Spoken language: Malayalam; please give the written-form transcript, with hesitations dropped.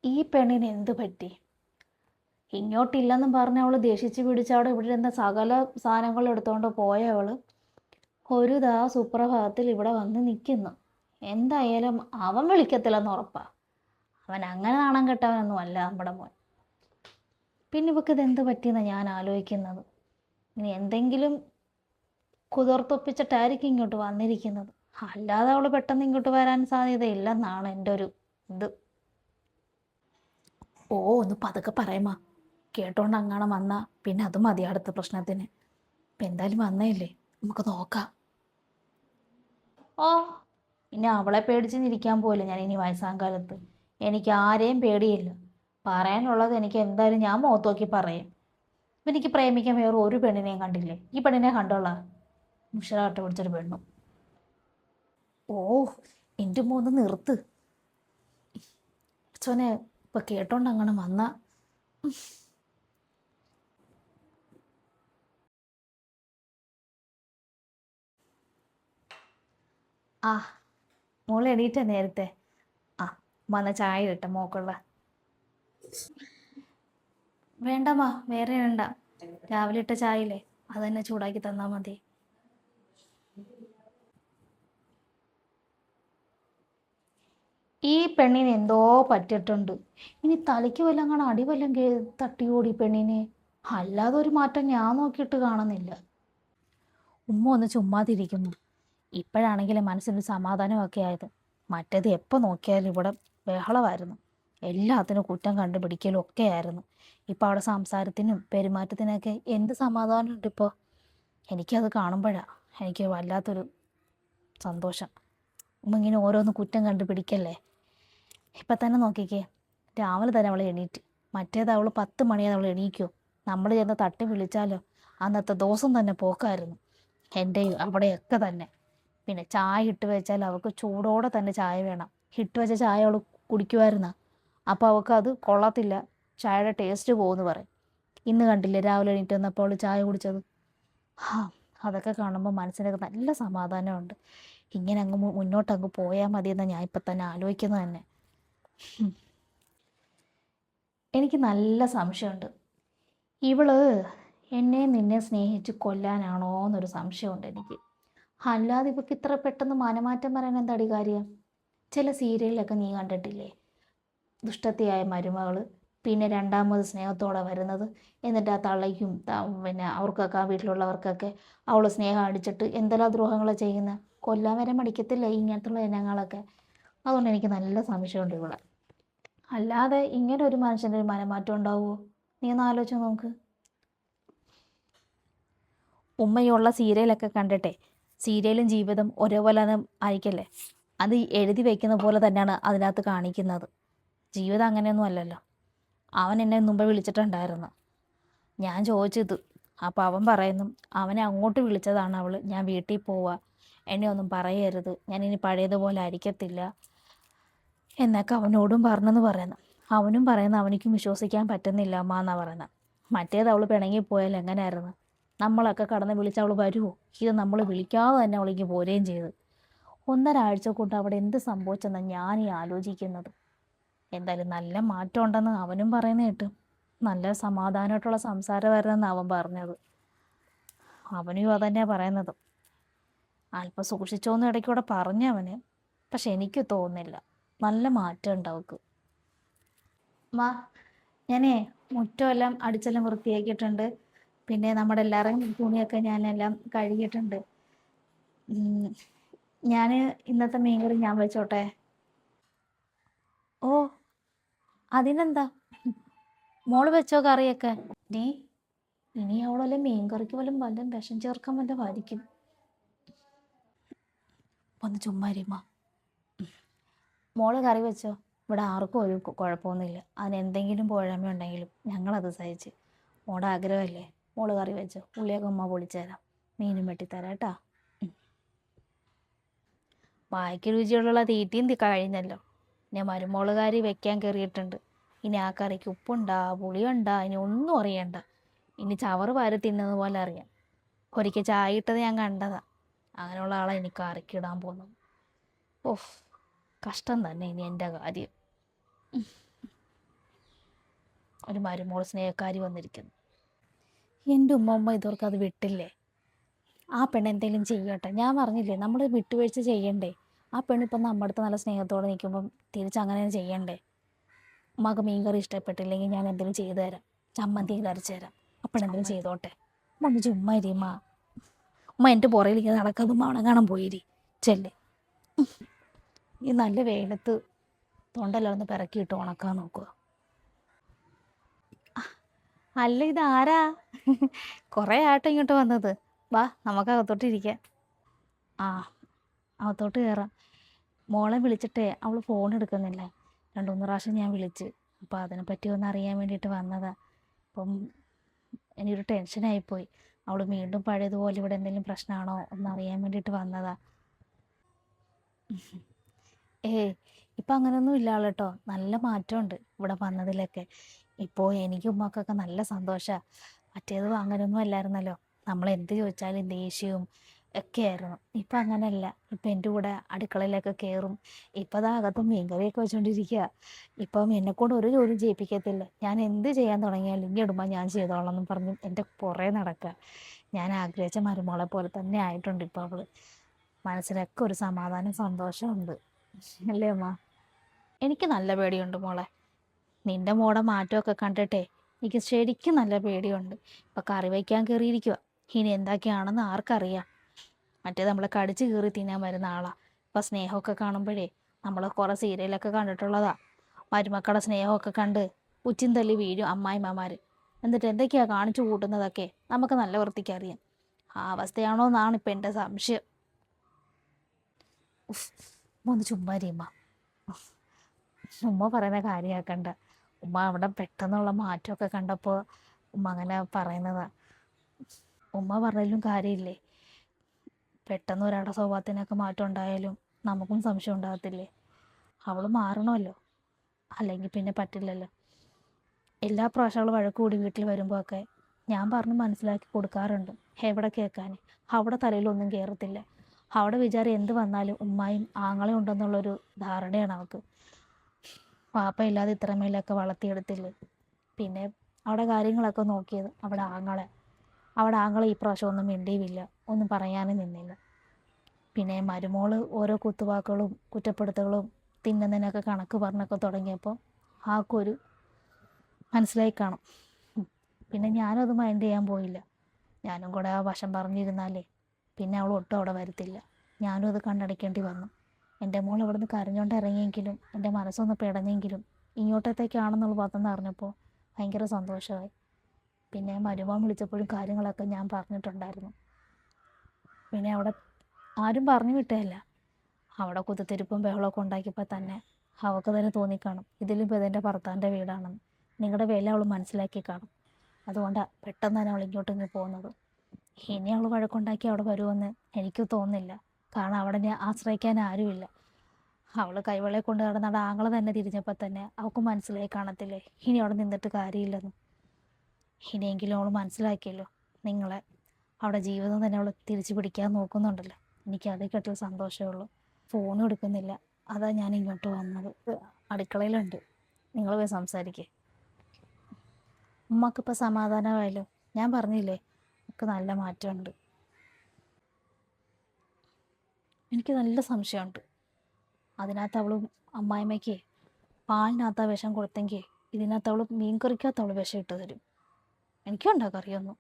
ഈ പെണ്ണിന് എന്ത് പറ്റി? ഇങ്ങോട്ടില്ലെന്നും പറഞ്ഞ് അവൾ ദേഷിച്ച് പിടിച്ച് അവിടെ ഇവിടെ ഇരുന്ന സകല സാധനങ്ങളും എടുത്തുകൊണ്ട് പോയ അവൾ ഒരു സുപ്രഭാതത്തിൽ ഇവിടെ വന്ന് നിൽക്കുന്നു. എന്തായാലും അവൻ വിളിക്കത്തില്ലെന്ന് ഉറപ്പാ. അവൻ അങ്ങനെ നാണം കെട്ടവനൊന്നും അല്ല നമ്മുടെ മോൻ. പിന്നെ ഇവക്ക് ഇതെന്ത് പറ്റിയെന്നാണ് ഞാൻ ആലോചിക്കുന്നത്. ഇനി എന്തെങ്കിലും കുതിർത്തൊപ്പിച്ചിട്ടായിരിക്കും ഇങ്ങോട്ട് വന്നിരിക്കുന്നത്. അല്ലാതെ അവൾ പെട്ടെന്ന് ഇങ്ങോട്ട് വരാൻ സാധ്യതയില്ലെന്നാണ് എൻ്റെ ഒരു ഇത്. ഓ, ഒന്ന് പതുക്കെ പറയുമാ. കേട്ടോണ്ട് അങ്ങാണം വന്നാ പിന്നെ അത് മതി അടുത്ത പ്രശ്നത്തിന്. ഇപ്പം എന്തായാലും വന്നേല്ലേ, നമുക്ക് നോക്കാം. ഓ, ഇനി അവളെ പേടിച്ച് നിൽക്കാൻ പോലും ഞാൻ ഇനി വയസ്സാം കാലത്ത്. എനിക്ക് ആരെയും പേടിയില്ല. പറയാനുള്ളത് എനിക്ക് എന്തായാലും ഞാൻ മുഖത്ത് നോക്കി പറയും. എനിക്ക് പ്രേമിക്കാൻ വേറെ ഒരു പെണ്ണിനെയും കണ്ടില്ലേ? ഈ പെണ്ണിനെ കണ്ടോളാം. മുഷരാട്ട പിടിച്ചൊരു പെണ്ണും. ഓ, എൻ്റെ മോന്ന് നിർത്ത്. ചോനെ ഇപ്പം കേട്ടോണ്ട് അങ്ങനെ വന്ന ആ മോൾ എണീറ്റ നേരത്തെ. ആ, വന്ന ചായ ഇട്ട മോക്കുള്ള. വേണ്ടമ്മാ, വേറെ വേണ്ട. രാവിലെ ഇട്ട ചായയില്ലേ, അത് തന്നെ ചൂടാക്കി തന്നാൽ മതി. ഈ പെണ്ണിന് എന്തോ പറ്റിയിട്ടുണ്ട്. ഇനി തലയ്ക്ക് വല്ലതും കാണാൻ അടി വല്ലതും തട്ടിയോടി പെണ്ണിനെ. അല്ലാതെ ഒരു മാറ്റം ഞാൻ നോക്കിയിട്ട് കാണുന്നില്ല. ഉമ്മ ഒന്ന് ചുമ്മാതിരിക്കുന്നു. ഇപ്പോഴാണെങ്കിൽ മനസ്സിനൊരു സമാധാനമൊക്കെ ആയത്. മറ്റേത് എപ്പോൾ നോക്കിയാലും ഇവിടെ ബഹളമായിരുന്നു. എല്ലാത്തിനും കുറ്റം കണ്ടുപിടിക്കലും ഒക്കെ ആയിരുന്നു. ഇപ്പോൾ അവിടെ സംസാരത്തിനും പെരുമാറ്റത്തിനൊക്കെ എന്ത് സമാധാനമുണ്ട് ഇപ്പോൾ. എനിക്കത് കാണുമ്പോഴാണ് എനിക്ക് വല്ലാത്തൊരു സന്തോഷം. ഉമ്മ ഇങ്ങനെ ഓരോന്ന് കുറ്റം കണ്ടുപിടിക്കല്ലേ. ഇപ്പം തന്നെ നോക്കിക്കേ, രാവിലെ തന്നെ അവൾ എണീറ്റ്. മറ്റേത് അവൾ 10 മണിയാൽ അവൾ എണീക്കുമോ? നമ്മൾ ചെന്ന് തട്ടി വിളിച്ചാലോ അന്നത്തെ ദിവസം തന്നെ പോക്കായിരുന്നു. എൻ്റെയും അവിടെയൊക്കെ തന്നെ. പിന്നെ ചായ ഇട്ട് വെച്ചാൽ അവൾക്ക് ചൂടോടെ തന്നെ ചായ വേണം. ഇട്ട് വെച്ച ചായ അവൾ കുടിക്കുമായിരുന്ന. അപ്പോൾ അവൾക്ക് അത് കൊള്ളത്തില്ല, ചായയുടെ ടേസ്റ്റ് പോകുമെന്ന് പറയും. ഇന്ന് കണ്ടില്ലേ രാവിലെ എണീറ്റ് വന്നപ്പോൾ അവൾ ചായ കുടിച്ചത്. ആ, അതൊക്കെ കാണുമ്പോൾ മനസ്സിനൊക്കെ നല്ല സമാധാനമുണ്ട്. ഇങ്ങനെ അങ്ങ് മുന്നോട്ടങ്ങ് പോയാൽ മതിയെന്ന് ഞാൻ ഇപ്പം തന്നെ ആലോചിക്കുന്നത് തന്നെ. എനിക്ക് നല്ല സംശയമുണ്ട്. ഇവള് എന്നെ നിന്നെ സ്നേഹിച്ച് കൊല്ലാനാണോ എന്നൊരു സംശയമുണ്ട് എനിക്ക്. അല്ലാതെ ഇവൾക്ക് ഇത്ര പെട്ടെന്ന് മനമാറ്റം പറയാൻ എന്താടി കാര്യം? ചില സീരിയലിലൊക്കെ നീ കണ്ടിട്ടില്ലേ, ദുഷ്ടത്തിയായ മരുമകൾ പിന്നെ രണ്ടാമത് സ്നേഹത്തോടെ വരുന്നത്. എന്നിട്ട് ആ തള്ളയ്ക്കും പിന്നെ അവർക്കൊക്കെ ആ വീട്ടിലുള്ളവർക്കൊക്കെ അവൾ സ്നേഹം അടിച്ചിട്ട് എന്തെല്ലാം ദ്രോഹങ്ങളാണ് ചെയ്യുന്നത്. കൊല്ലാൻ വരെ മടിക്കത്തില്ല ഇങ്ങനത്തുള്ള ഇനങ്ങളൊക്കെ. അതുകൊണ്ട് എനിക്ക് നല്ല സംശയമുണ്ട് ഇവിടെ. അല്ലാതെ ഇങ്ങനെ ഒരു മനുഷ്യൻ്റെ ഒരു മനമാറ്റം ഉണ്ടാവുമോ? നീ ഒന്ന് ആലോചിച്ച് നോക്ക്. ഉമ്മയുള്ള സീരിയലൊക്കെ കണ്ടിട്ടെ സീരിയലും ജീവിതം ഒരേപോലെ ആയിരിക്കല്ലേ. അത് എഴുതി വയ്ക്കുന്ന പോലെ തന്നെയാണ് അതിനകത്ത് കാണിക്കുന്നത്. ജീവിതം അങ്ങനെയൊന്നും അല്ലല്ലോ. അവൻ എന്നെ മുമ്പ് വിളിച്ചിട്ടുണ്ടായിരുന്നു. ഞാൻ ചോദിച്ചത്. അപ്പോൾ അവൻ പറയുന്നു അവനെ അങ്ങോട്ട് വിളിച്ചതാണ് അവൾ. ഞാൻ വീട്ടിൽ പോവാ, എന്നെ ഒന്നും പറയരുത്, ഞാനിനി പഴയതുപോലെ ആയിരിക്കത്തില്ല എന്നൊക്കെ അവനോടും പറഞ്ഞെന്ന് പറയുന്നു. അവനും പറയുന്നു അവനിക്കും വിശ്വസിക്കാൻ പറ്റുന്നില്ല അമ്മ എന്നാണ് പറയുന്നത്. മറ്റേത് അവൾ പിണങ്ങിപ്പോയാൽ എങ്ങനെയായിരുന്നു? നമ്മളൊക്കെ കടന്ന് വിളിച്ച് അവൾ വരുമോ? ഇത് നമ്മൾ വിളിക്കാതെ തന്നെ അവളിക്ക് പോരുകയും ചെയ്ത്. 1.5 ആഴ്ച കൊണ്ട് അവിടെ എന്ത് സംഭവിച്ചെന്നാണ് ഞാൻ ഈ ആലോചിക്കുന്നത്. എന്തായാലും നല്ല മാറ്റം ഉണ്ടെന്ന് അവനും പറയുന്ന കേട്ടു. നല്ല സമാധാനമായിട്ടുള്ള സംസാരമായിരുന്നെന്ന് അവൻ പറഞ്ഞത്. അവനും അതന്നെയാണ് പറയുന്നത്. അല്പം സൂക്ഷിച്ചോന്ന് ഇടയ്ക്കൂടെ പറഞ്ഞവന്. പക്ഷെ എനിക്ക് തോന്നുന്നില്ല, നല്ല മാറ്റം ഉണ്ട് അവൾക്ക്. മാ, ഞാനേ മുറ്റമെല്ലാം അടിച്ചെല്ലാം വൃത്തിയാക്കിയിട്ടുണ്ട്. പിന്നെ നമ്മുടെ എല്ലാവരുടെയും തുണിയൊക്കെ ഞാനെല്ലാം കഴുകിയിട്ടുണ്ട്. ഞാൻ ഇന്നത്തെ മീൻകറി ഞാൻ വെച്ചോട്ടെ? ഓ, അതിനെന്താ, മോള് വെച്ചോ കറിയൊക്കെ. നീ ഇനി അവളല്ലേ മീൻകറിക്ക് വല്ലതും വിഷം ചേർക്കാൻ വല്ലതും ആയിരിക്കും. ഒന്ന് ചുമ്മാരിമ്മ. മോള് കറി വെച്ചോ. ഇവിടെ ആർക്കും ഒരു കുഴപ്പമൊന്നുമില്ല. അതിന് എന്തെങ്കിലും പോഴമ ഉണ്ടെങ്കിലും ഞങ്ങളത് സഹിച്ച്. മോളുടെ ആഗ്രഹമല്ലേ. മോള് കറി വെച്ചോ. ഉള്ളിയൊക്കെ ഉമ്മ പൊളിച്ചുതരാം, മീനും വെട്ടിത്തരാം കേട്ടോ. വായ്ക്ക് രുചിയുള്ള തീറ്റയും കഴിഞ്ഞല്ലോ. പിന്നെ മരുമോള് കറി വെക്കാൻ കയറിയിട്ടുണ്ട്. ഇനി ആ കറിക്ക് ഉപ്പുണ്ടാ പുളിയുണ്ടാ ഇനി ഒന്നും അറിയണ്ട. ഇനി ചവറ് വാരി തിന്നുന്നത് പോലെ അറിയാം. ഒരിക്കൽ ചായ ഇട്ടത് ഞാൻ കണ്ടതാ. അങ്ങനെയുള്ള ആളെ എനിക്ക് കറിക്കിടാൻ പോകുന്നു. ഓഫ്, കഷ്ടം തന്നെ ഇനി എൻ്റെ കാര്യം. ഒരു മരുമോൾ സ്നേഹക്കാരി വന്നിരിക്കുന്നു. എൻ്റെ ഉമ്മ ഇതവർക്ക് അത് വിട്ടില്ലേ? ആ പെണ്ണ് എന്തെങ്കിലും ചെയ്യട്ടെ. ഞാൻ പറഞ്ഞില്ലേ, നമ്മൾ വിട്ടുവീഴ്ച ചെയ്യണ്ടേ? ആ പെണ്ണിപ്പം നമ്മുടെ അടുത്ത് നല്ല സ്നേഹത്തോടെ നിൽക്കുമ്പം തിരിച്ചങ്ങനെ ചെയ്യണ്ടേ? ഉമ്മാക്ക് മീൻകറി ഇഷ്ടപ്പെട്ടില്ലെങ്കിൽ ഞാൻ എന്തെങ്കിലും ചെയ്തു തരാം, ചമ്മന്തിയിൽ അരച്ചു തരാം. അപ്പം എന്തെങ്കിലും ചെയ്തോട്ടെ. ഉമ്മ ഒന്ന് ചുമ്മാ ഇരിമ്മ. ഉമ്മ എൻ്റെ പുറയിലേക്ക് നടക്കാതെ ഉമ്മ ഉണങ്ങാണം പോയിരി ചെല്ലേ. ഈ നല്ല വെയിലത്ത് തൊണ്ടെല്ലാം ഒന്ന് പിറക്കിയിട്ട് ഉണക്കാൻ നോക്കുക. അല്ല, ഇതാരാ? കുറേ ആട്ടോ ഇങ്ങോട്ട് വന്നത്. വാ, നമുക്ക് അകത്തോട്ടിരിക്കാം. ആ, അകത്തോട്ട് കയറാം. മോളെ വിളിച്ചിട്ടേ അവൾ ഫോൺ എടുക്കുന്നില്ല. 2-3 പ്രാവശ്യം ഞാൻ വിളിച്ച്. അപ്പോൾ അതിനെപ്പറ്റി ഒന്ന് അറിയാൻ വേണ്ടിയിട്ട് വന്നതാ. അപ്പം എനിക്കൊരു ടെൻഷനായിപ്പോയി. അവൾ വീണ്ടും പഴയതുപോലെ ഇവിടെ എന്തെങ്കിലും പ്രശ്നമാണോ ഒന്ന് അറിയാൻ വേണ്ടിയിട്ട് വന്നതാ. ഏയ്, ഇപ്പം അങ്ങനെയൊന്നും ഇല്ല കേട്ടോ. നല്ല മാറ്റമുണ്ട് ഇവിടെ വന്നതിലൊക്കെ. ഇപ്പോൾ എനിക്കും ഉമ്മക്കൊക്കെ നല്ല സന്തോഷമാണ്. മറ്റേത് അങ്ങനെയൊന്നും അല്ലായിരുന്നല്ലോ. നമ്മൾ എന്ത് ചോദിച്ചാലും ദേഷ്യവും ഒക്കെ ആയിരുന്നു. ഇപ്പം അങ്ങനെയല്ല. ഇപ്പം എൻ്റെ കൂടെ അടുക്കളയിലൊക്കെ കയറും. ഇപ്പം അതാ അകത്ത് മീൻകറിയൊക്കെ വെച്ചുകൊണ്ടിരിക്കുക. ഇപ്പം എന്നെക്കൊണ്ട് ഒരു ജോലിയും ചെയ്യിപ്പിക്കത്തില്ല. ഞാൻ എന്ത് ചെയ്യാൻ തുടങ്ങിയാലും ഇനി ഇടുമ്പോൾ ഞാൻ ചെയ്തോളാം എന്നും പറഞ്ഞ് എൻ്റെ പുറകെ നടക്കുക. ഞാൻ ആഗ്രഹിച്ച മരുമോളെ പോലെ തന്നെ ആയിട്ടുണ്ട് ഇപ്പോൾ അവൾ. മനസ്സിലൊക്കെ ഒരു സമാധാനം സന്തോഷമുണ്ട്. അല്ലേ അമ്മ? എനിക്ക് നല്ല പേടിയുണ്ട് മോളെ. നിന്റെ മോടെ മാറ്റമൊക്കെ കണ്ടിട്ടേ എനിക്ക് ശരിക്കും നല്ല പേടിയുണ്ട്. ഇപ്പം കറി വയ്ക്കാൻ കയറിയിരിക്കുക. ഇനി എന്തൊക്കെയാണെന്ന് ആർക്കറിയാം. മറ്റേ നമ്മളെ കടിച്ച് കീറി തിന്നാൻ വരുന്ന ആളാ. ഇപ്പം സ്നേഹമൊക്കെ കാണുമ്പോഴേ നമ്മൾ കുറേ സീരിയലൊക്കെ കണ്ടിട്ടുള്ളതാ. മരുമക്കളുടെ സ്നേഹമൊക്കെ കണ്ട് ഉച്ചിൻ തല്ലി വീഴും അമ്മായിമ്മമാർ. എന്നിട്ട് എന്തൊക്കെയാണ് കാണിച്ചു കൂട്ടുന്നതൊക്കെ നമുക്ക് നല്ല വൃത്തിക്ക് അറിയാം. ആ അവസ്ഥയാണോ എന്നാണ് ഇപ്പം എൻ്റെ സംശയം. ഉഫ്, ഒന്ന് ചുമ്മാ ഇരിമ്മ. ഉമ്മ പറയുന്ന കാര്യമാക്കണ്ട. ഉമ്മ അവിടെ പെട്ടെന്നുള്ള മാറ്റമൊക്കെ കണ്ടപ്പോൾ ഉമ്മ അങ്ങനെ പറയുന്നതാ. ഉമ്മ പറഞ്ഞതിലും കാര്യമില്ലേ? പെട്ടെന്ന് ഒരാളുടെ സ്വഭാവത്തിനൊക്കെ മാറ്റം ഉണ്ടായാലും നമുക്കും സംശയം ഉണ്ടാകത്തില്ലേ? അവൾ മാറണമല്ലോ, അല്ലെങ്കിൽ പിന്നെ പറ്റില്ലല്ലോ. എല്ലാ പ്രാവശ്യം അവൾ വഴക്ക് കൂടി വീട്ടിൽ വരുമ്പോഴൊക്കെ ഞാൻ പറഞ്ഞ് മനസ്സിലാക്കി കൊടുക്കാറുണ്ട്. എവിടെ കേൾക്കാൻ? അവിടെ തലയിലൊന്നും കയറത്തില്ല. അവിടെ വിചാരം എന്ത് വന്നാലും ഉമ്മായും ആങ്ങളയും ഉണ്ടെന്നുള്ളൊരു ധാരണയാണ് അവൾക്ക്. പാപ്പ ഇല്ലാതെ ഇത്രമേലൊക്കെ വളർത്തിയെടുത്തില്ലേ. പിന്നെ അവിടെ കാര്യങ്ങളൊക്കെ നോക്കിയത് അവിടെ ആങ്ങളെ ഈ പ്രാവശ്യം ഒന്നും മിണ്ടിയുമില്ല, ഒന്നും പറയാനും നിന്നില്ല. പിന്നെ മരുമോള് ഓരോ കുത്തുവാക്കുകളും കുറ്റപ്പെടുത്തലുകളും തിന്നുന്നതിനൊക്കെ കണക്ക് പറഞ്ഞൊക്കെ തുടങ്ങിയപ്പോൾ ആൾക്കൊരു മനസ്സിലായി കാണും. പിന്നെ ഞാനും അത് മൈൻഡ് ചെയ്യാൻ പോയില്ല. ഞാനും കൂടെ ആ വശം പറഞ്ഞിരുന്നാലേ പിന്നെ അവൾ ഒട്ടും അവിടെ വരത്തില്ല. ഞാനും അത് കണ്ടടിക്കേണ്ടി വന്നു. എൻ്റെ മോൾ ഇവിടുന്ന് കരഞ്ഞുകൊണ്ട് ഇറങ്ങിയെങ്കിലും എൻ്റെ മനസ്സൊന്ന് പിടഞ്ഞെങ്കിലും ഇങ്ങോട്ടത്തേക്കാണെന്നുള്ള പത്തെന്ന് അറിഞ്ഞപ്പോൾ ഭയങ്കര സന്തോഷമായി. പിന്നെ മരുമോൻ വിളിച്ചപ്പോഴും കാര്യങ്ങളൊക്കെ ഞാൻ പറഞ്ഞിട്ടുണ്ടായിരുന്നു. പിന്നെ അവിടെ ആരും പറഞ്ഞു വിട്ടതല്ല. അവിടെ കുത്തിത്തിരിപ്പും ബഹളമൊക്കെ ഉണ്ടാക്കിയപ്പോൾ തന്നെ അവൾക്ക് തന്നെ തോന്നിക്കാണും ഇതിലും ഇതെൻ്റെ ഭർത്താവിൻ്റെ വീടാണെന്ന്. നിങ്ങളുടെ വില അവൾ മനസ്സിലാക്കി കാണും. അതുകൊണ്ടാണ് പെട്ടെന്ന് തന്നെ അവൾ ഇങ്ങോട്ട് പോകുന്നത്. ഇനി അവൾ വഴക്കുണ്ടാക്കി അവിടെ വരുമെന്ന് എനിക്ക് തോന്നുന്നില്ല. കാരണം അവിടെ ഞാൻ ആശ്രയിക്കാൻ ആരുമില്ല. അവൾ കൈവെള്ളയെ കൊണ്ട് നടന്ന ആങ്ങളെ തന്നെ തിരിഞ്ഞപ്പോൾ തന്നെ അവൾക്ക് മനസ്സിലായി കാണത്തില്ലേ ഇനി അവിടെ നിന്നിട്ട് കാര്യമില്ലെന്ന്. ഇനിയെങ്കിലും അവൾ മനസ്സിലാക്കിയല്ലോ നിങ്ങളെ. അവിടെ ജീവിതം തന്നെ അവൾ തിരിച്ചു പിടിക്കാൻ നോക്കുന്നുണ്ടല്ലോ. എനിക്ക് അതേ കേട്ടൊരു സന്തോഷമേ ഉള്ളൂ. ഫോണും എടുക്കുന്നില്ല, അതാ ഞാൻ ഇങ്ങോട്ട് വന്നത്. അടുക്കളയിലുണ്ട്, നിങ്ങൾ പോയി സംസാരിക്കേ. ഉമ്മക്കിപ്പോൾ സമാധാനമായല്ലോ. ഞാൻ പറഞ്ഞില്ലേ ഒക്കെ നല്ല മാറ്റമുണ്ട്. എനിക്ക് നല്ല സംശയമുണ്ട്. അതിനകത്ത് അവൾ അമ്മായിമ്മയ്ക്ക് പാലിനകത്ത് വിഷം കൊടുത്തെങ്കിൽ ഇതിനകത്ത് അവൾ മീൻ കറിക്കകത്ത് അവൾ വിഷം ഇട്ട് തരും. എനിക്കുണ്ടാക്കാം അറിയാമെന്നു.